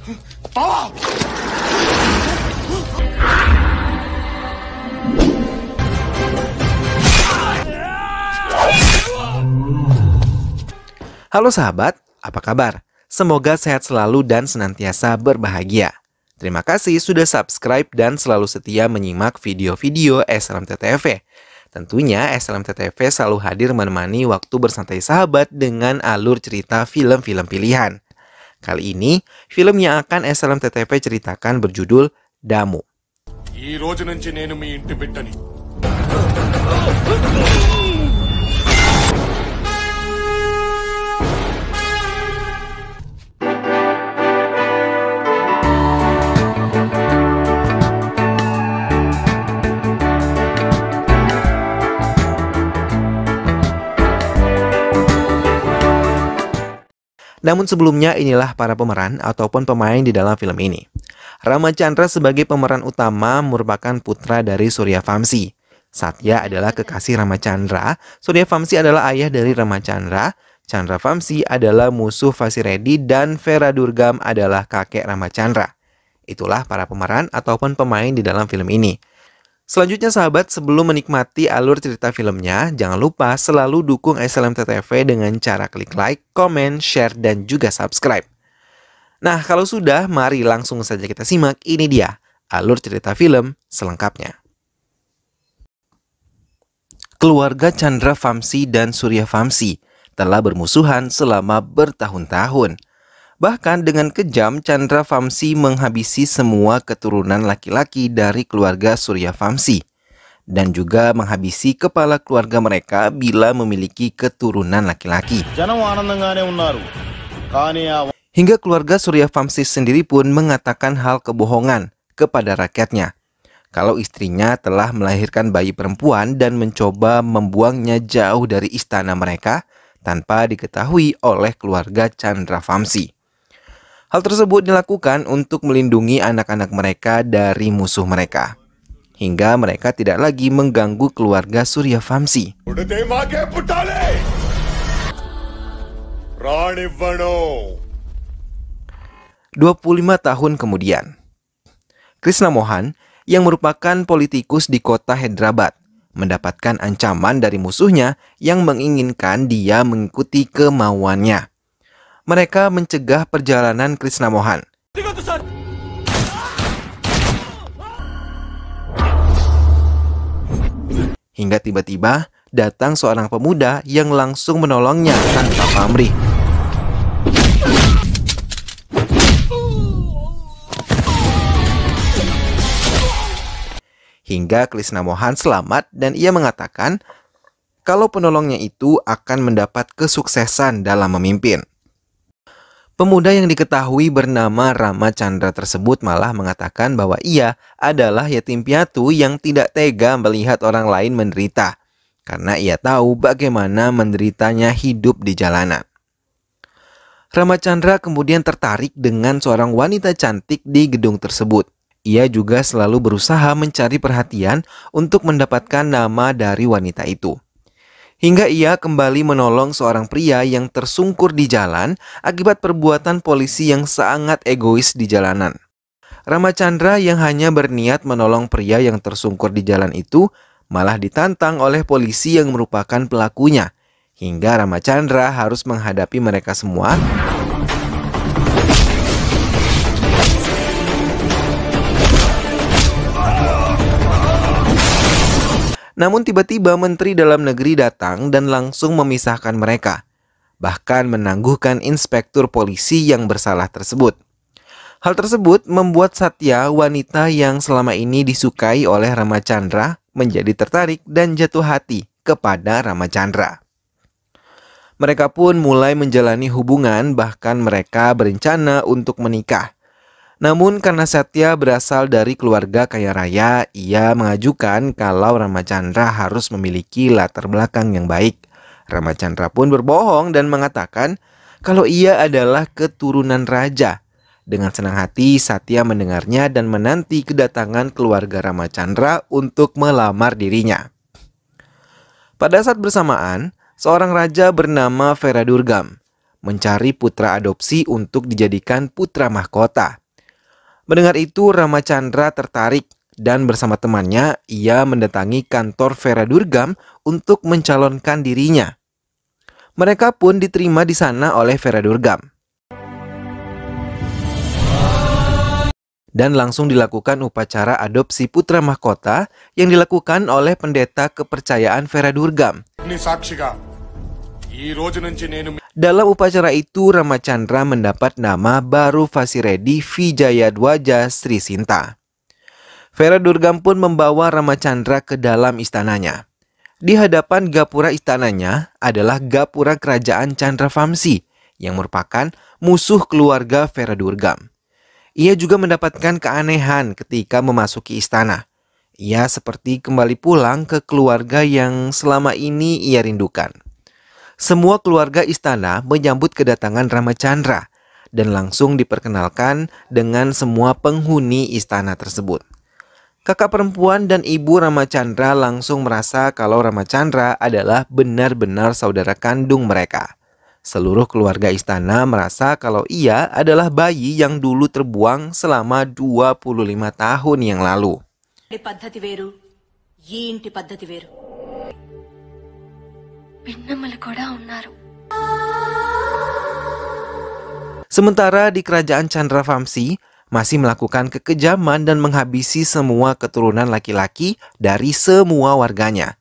Halo sahabat, apa kabar? Semoga sehat selalu dan senantiasa berbahagia. Terima kasih sudah subscribe dan selalu setia menyimak video-video SLMT-TV. Tentunya SLMT-TV selalu hadir menemani waktu bersantai sahabat dengan alur cerita film-film pilihan. Kali ini, film yang akan SLMT-TV ceritakan berjudul Damu. Namun sebelumnya inilah para pemeran ataupun pemain di dalam film ini. Rama Chandra sebagai pemeran utama merupakan putra dari Surya Vamsi. Satya adalah kekasih Rama Chandra, Surya Vamsi adalah ayah dari Rama Chandra, Chandra Vamsi adalah musuh Vasiredi, dan Vera Durgam adalah kakek Rama Chandra. Itulah para pemeran ataupun pemain di dalam film ini. Selanjutnya sahabat, sebelum menikmati alur cerita filmnya, jangan lupa selalu dukung SLMT-TV dengan cara klik like, komen, share, dan juga subscribe. Nah, kalau sudah, mari langsung saja kita simak. Ini dia alur cerita film selengkapnya. Keluarga Chandra Vamsi dan Surya Vamsi telah bermusuhan selama bertahun-tahun. Bahkan dengan kejam, Chandra Vamsi menghabisi semua keturunan laki-laki dari keluarga Surya Vamsi. Dan juga menghabisi kepala keluarga mereka bila memiliki keturunan laki-laki. Hingga keluarga Surya Vamsi sendiri pun mengatakan hal kebohongan kepada rakyatnya. Kalau istrinya telah melahirkan bayi perempuan dan mencoba membuangnya jauh dari istana mereka tanpa diketahui oleh keluarga Chandra Vamsi. Hal tersebut dilakukan untuk melindungi anak-anak mereka dari musuh mereka, hingga mereka tidak lagi mengganggu keluarga Surya Vamsi. 25 tahun kemudian, Krishna Mohan yang merupakan politikus di kota Hyderabad mendapatkan ancaman dari musuhnya yang menginginkan dia mengikuti kemauannya. Mereka mencegah perjalanan Krishna Mohan. Hingga tiba-tiba datang seorang pemuda yang langsung menolongnya tanpa pamrih. Hingga Krishna Mohan selamat dan ia mengatakan kalau penolongnya itu akan mendapat kesuksesan dalam memimpin. Pemuda yang diketahui bernama Rama Chandra tersebut malah mengatakan bahwa ia adalah yatim piatu yang tidak tega melihat orang lain menderita, karena ia tahu bagaimana menderitanya hidup di jalanan. Rama Chandra kemudian tertarik dengan seorang wanita cantik di gedung tersebut. Ia juga selalu berusaha mencari perhatian untuk mendapatkan nama dari wanita itu. Hingga ia kembali menolong seorang pria yang tersungkur di jalan akibat perbuatan polisi yang sangat egois di jalanan. Rama Chandra yang hanya berniat menolong pria yang tersungkur di jalan itu malah ditantang oleh polisi yang merupakan pelakunya. Hingga Rama Chandra harus menghadapi mereka semua. Namun tiba-tiba Menteri Dalam Negeri datang dan langsung memisahkan mereka, bahkan menangguhkan inspektur polisi yang bersalah tersebut. Hal tersebut membuat Satya, wanita yang selama ini disukai oleh Rama Chandra, menjadi tertarik dan jatuh hati kepada Rama Chandra. Mereka pun mulai menjalani hubungan, bahkan mereka berencana untuk menikah. Namun karena Satya berasal dari keluarga kaya raya, ia mengajukan kalau Rama Chandra harus memiliki latar belakang yang baik. Rama Chandra pun berbohong dan mengatakan kalau ia adalah keturunan raja. Dengan senang hati Satya mendengarnya dan menanti kedatangan keluarga Rama Chandra untuk melamar dirinya. Pada saat bersamaan, seorang raja bernama Vera Durgam mencari putra adopsi untuk dijadikan putra mahkota. Mendengar itu, Ramachandra tertarik dan bersama temannya ia mendatangi kantor Vera Durgam untuk mencalonkan dirinya. Mereka pun diterima di sana oleh Vera Durgam. Dan langsung dilakukan upacara adopsi putra mahkota yang dilakukan oleh pendeta kepercayaan Vera Durgam. Dalam upacara itu, Ramachandra mendapat nama baru Vasiredi Vijayadwaja Sri Sinta. Vera Durgam pun membawa Ramachandra ke dalam istananya. Di hadapan gapura istananya adalah gapura kerajaan Chandravamsi yang merupakan musuh keluarga Vera Durgam. Ia juga mendapatkan keanehan ketika memasuki istana. Ia seperti kembali pulang ke keluarga yang selama ini ia rindukan. Semua keluarga istana menyambut kedatangan Ramachandra dan langsung diperkenalkan dengan semua penghuni istana tersebut. Kakak perempuan dan ibu Ramachandra langsung merasa kalau Ramachandra adalah benar-benar saudara kandung mereka. Seluruh keluarga istana merasa kalau ia adalah bayi yang dulu terbuang selama 25 tahun yang lalu. Sementara di kerajaan Chandravamsi masih melakukan kekejaman dan menghabisi semua keturunan laki-laki dari semua warganya.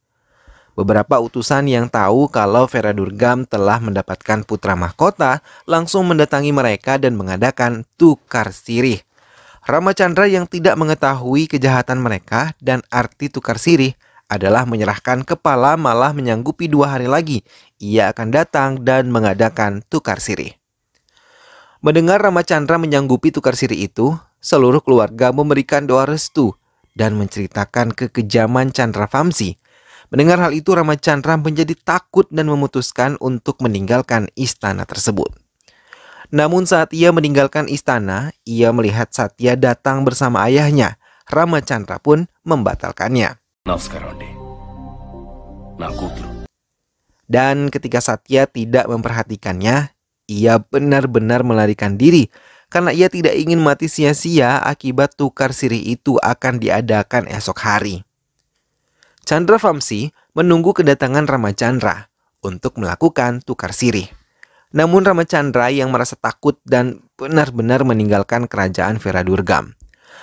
Beberapa utusan yang tahu kalau Vera Durgam telah mendapatkan putra mahkota langsung mendatangi mereka dan mengadakan tukar sirih. Ramachandra yang tidak mengetahui kejahatan mereka dan arti tukar sirih adalah menyerahkan kepala malah menyanggupi 2 hari lagi. Ia akan datang dan mengadakan tukar sirih. Mendengar Ramachandra menyanggupi tukar sirih itu, seluruh keluarga memberikan doa restu dan menceritakan kekejaman Chandravamsi. Mendengar hal itu, Ramachandra menjadi takut dan memutuskan untuk meninggalkan istana tersebut. Namun saat ia meninggalkan istana, ia melihat Satya datang bersama ayahnya. Ramachandra pun membatalkannya. Dan ketika Satya tidak memperhatikannya, ia benar-benar melarikan diri karena ia tidak ingin mati sia-sia akibat tukar sirih itu akan diadakan esok hari. Chandravamsi menunggu kedatangan Ramachandra untuk melakukan tukar sirih. Namun Ramachandra yang merasa takut dan benar-benar meninggalkan kerajaan Vera Durgam.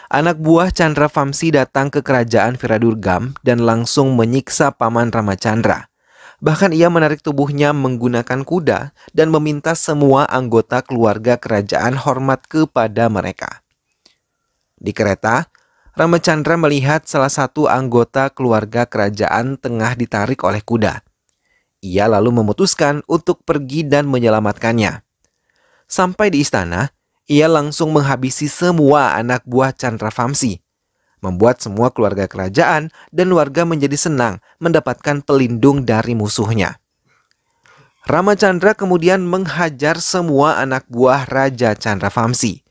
Anak buah Chandravamsi datang ke kerajaan Vera Durgam dan langsung menyiksa paman Ramachandra. Bahkan ia menarik tubuhnya menggunakan kuda dan meminta semua anggota keluarga kerajaan hormat kepada mereka. Di kereta, Ramachandra melihat salah satu anggota keluarga kerajaan tengah ditarik oleh kuda. Ia lalu memutuskan untuk pergi dan menyelamatkannya. Sampai di istana, ia langsung menghabisi semua anak buah Chandravamsi, membuat semua keluarga kerajaan dan warga menjadi senang mendapatkan pelindung dari musuhnya. Ramachandra kemudian menghajar semua anak buah Raja Chandravamsi,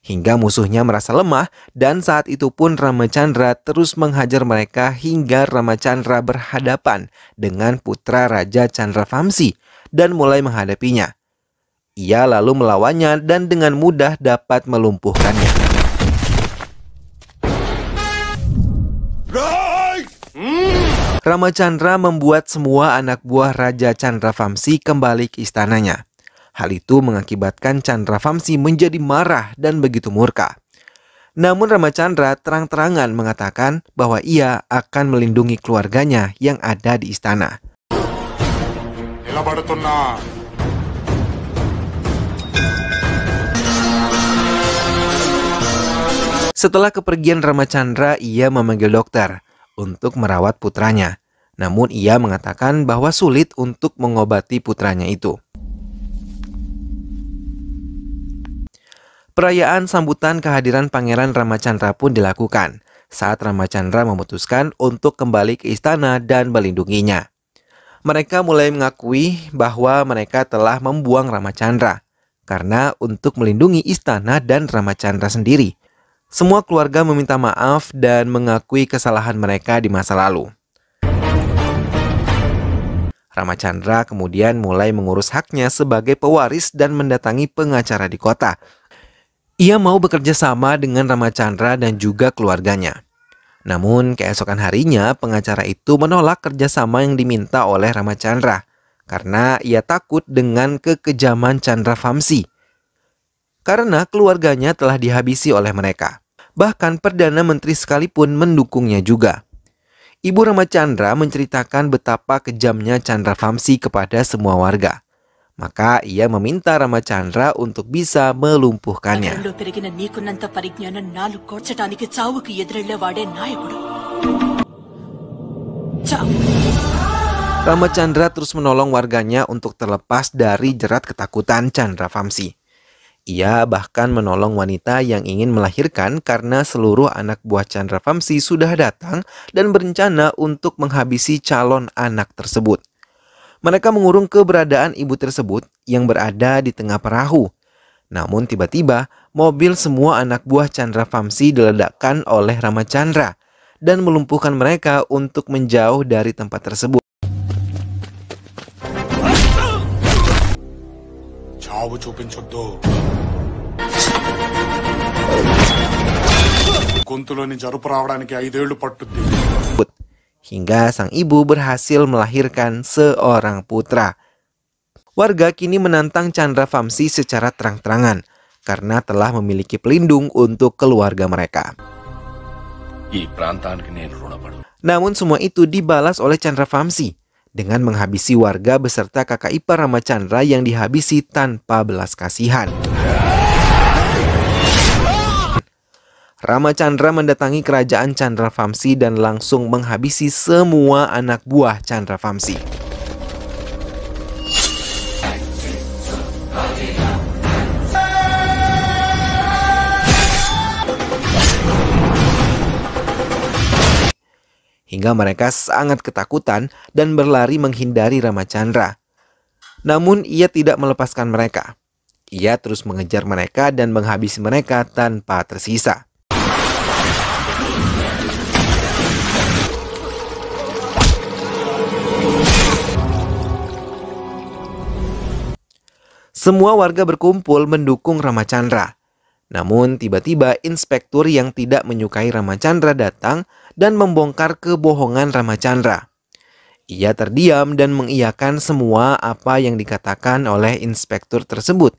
hingga musuhnya merasa lemah dan saat itu pun Ramachandra terus menghajar mereka hingga Ramachandra berhadapan dengan putra Raja Chandravamsi dan mulai menghadapinya. Ia lalu melawannya dan dengan mudah dapat melumpuhkannya. Ramachandra membuat semua anak buah Raja Chandravamsi kembali ke istananya. Hal itu mengakibatkan Chandravamsi menjadi marah dan begitu murka. Namun Ramachandra terang-terangan mengatakan bahwa ia akan melindungi keluarganya yang ada di istana. Setelah kepergian Ramachandra, ia memanggil dokter untuk merawat putranya. Namun ia mengatakan bahwa sulit untuk mengobati putranya itu. Perayaan sambutan kehadiran Pangeran Ramachandra pun dilakukan saat Ramachandra memutuskan untuk kembali ke istana dan melindunginya. Mereka mulai mengakui bahwa mereka telah membuang Ramachandra karena untuk melindungi istana dan Ramachandra sendiri. Semua keluarga meminta maaf dan mengakui kesalahan mereka di masa lalu. Ramachandra kemudian mulai mengurus haknya sebagai pewaris dan mendatangi pengacara di kota. Ia mau bekerja sama dengan Ramachandra dan juga keluarganya. Namun keesokan harinya pengacara itu menolak kerjasama yang diminta oleh Ramachandra karena ia takut dengan kekejaman Chandra Vamsi. Karena keluarganya telah dihabisi oleh mereka. Bahkan Perdana Menteri sekalipun mendukungnya juga. Ibu Ramachandra menceritakan betapa kejamnya Chandra Vamsi kepada semua warga. Maka ia meminta Ramachandra untuk bisa melumpuhkannya. Ramachandra terus menolong warganya untuk terlepas dari jerat ketakutan Chandra Vamsi. Ia bahkan menolong wanita yang ingin melahirkan karena seluruh anak buah Chandra Vamsi sudah datang dan berencana untuk menghabisi calon anak tersebut. Mereka mengurung keberadaan ibu tersebut yang berada di tengah perahu. Namun tiba-tiba mobil semua anak buah Chandra Vamsi diledakkan oleh Ramachandra dan melumpuhkan mereka untuk menjauh dari tempat tersebut. Hingga sang ibu berhasil melahirkan seorang putra. Warga kini menantang Chandra Vamsi secara terang-terangan karena telah memiliki pelindung untuk keluarga mereka. Namun semua itu dibalas oleh Chandra Vamsi dengan menghabisi warga beserta kakak ipar Ramachandra yang dihabisi tanpa belas kasihan. Ramachandra mendatangi kerajaan Chandra Vamsi dan langsung menghabisi semua anak buah Chandra Vamsi. Hingga mereka sangat ketakutan dan berlari menghindari Ramachandra. Namun ia tidak melepaskan mereka. Ia terus mengejar mereka dan menghabisi mereka tanpa tersisa. Semua warga berkumpul mendukung Ramachandra. Namun tiba-tiba inspektur yang tidak menyukai Ramachandra datang dan membongkar kebohongan Ramachandra. Ia terdiam dan mengiyakan semua apa yang dikatakan oleh inspektur tersebut.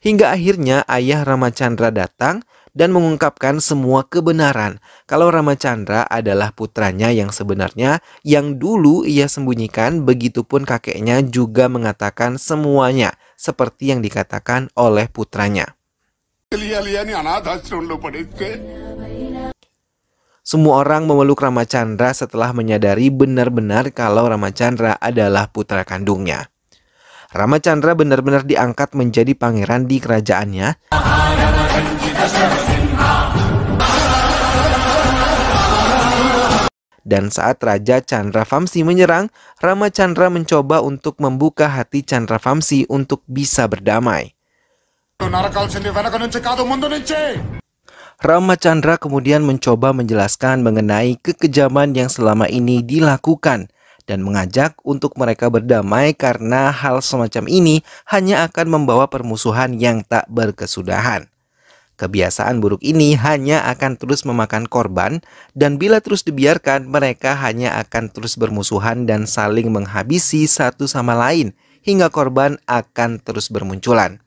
Hingga akhirnya ayah Ramachandra datang dan mengungkapkan semua kebenaran kalau Ramachandra adalah putranya yang sebenarnya yang dulu ia sembunyikan. Begitupun kakeknya juga mengatakan semuanya seperti yang dikatakan oleh putranya. Semua orang memeluk Ramachandra setelah menyadari benar-benar kalau Ramachandra adalah putra kandungnya. Ramachandra benar-benar diangkat menjadi pangeran di kerajaannya. Dan saat Raja Chandra Vamsi menyerang, Ramachandra mencoba untuk membuka hati Chandra Vamsi untuk bisa berdamai. Ramachandra kemudian mencoba menjelaskan mengenai kekejaman yang selama ini dilakukan dan mengajak untuk mereka berdamai karena hal semacam ini hanya akan membawa permusuhan yang tak berkesudahan. Kebiasaan buruk ini hanya akan terus memakan korban dan bila terus dibiarkan mereka hanya akan terus bermusuhan dan saling menghabisi satu sama lain hingga korban akan terus bermunculan.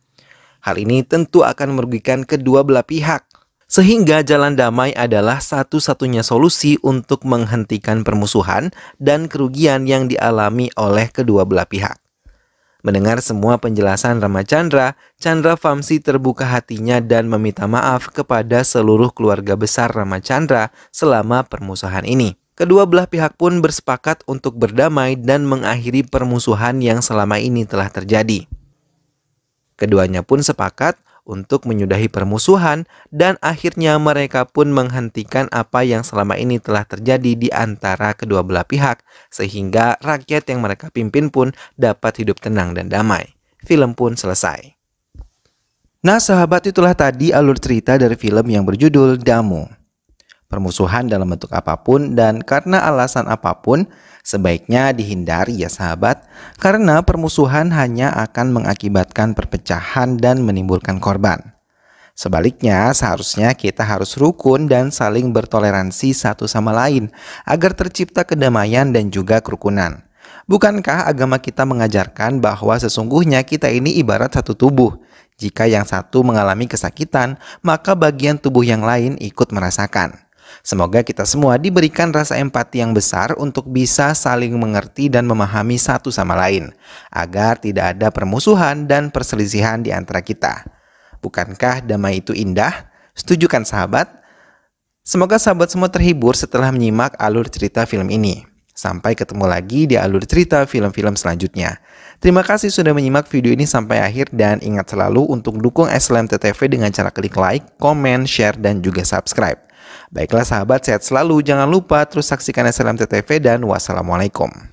Hal ini tentu akan merugikan kedua belah pihak. Sehingga jalan damai adalah satu-satunya solusi untuk menghentikan permusuhan dan kerugian yang dialami oleh kedua belah pihak. Mendengar semua penjelasan Ramachandra, Chandra Vamsi terbuka hatinya dan meminta maaf kepada seluruh keluarga besar Ramachandra selama permusuhan ini. Kedua belah pihak pun bersepakat untuk berdamai dan mengakhiri permusuhan yang selama ini telah terjadi. Keduanya pun sepakat untuk menyudahi permusuhan dan akhirnya mereka pun menghentikan apa yang selama ini telah terjadi di antara kedua belah pihak sehingga rakyat yang mereka pimpin pun dapat hidup tenang dan damai. Film pun selesai. Nah sahabat, itulah tadi alur cerita dari film yang berjudul Damu. permusuhan dalam bentuk apapun, dan karena alasan apapun, sebaiknya dihindari ya sahabat, karena permusuhan hanya akan mengakibatkan perpecahan dan menimbulkan korban. Sebaliknya, seharusnya kita harus rukun dan saling bertoleransi satu sama lain agar tercipta kedamaian dan juga kerukunan. Bukankah agama kita mengajarkan bahwa sesungguhnya kita ini ibarat satu tubuh? Jika yang satu mengalami kesakitan, maka bagian tubuh yang lain ikut merasakan. Semoga kita semua diberikan rasa empati yang besar untuk bisa saling mengerti dan memahami satu sama lain, agar tidak ada permusuhan dan perselisihan di antara kita. Bukankah damai itu indah? Setuju kan sahabat? Semoga sahabat semua terhibur setelah menyimak alur cerita film ini. Sampai ketemu lagi di alur cerita film-film selanjutnya. Terima kasih sudah menyimak video ini sampai akhir, dan ingat selalu untuk dukung SLMT TV dengan cara klik like, komen, share, dan juga subscribe. Baiklah sahabat, sehat selalu. Jangan lupa terus saksikan SLMT TV dan wassalamualaikum.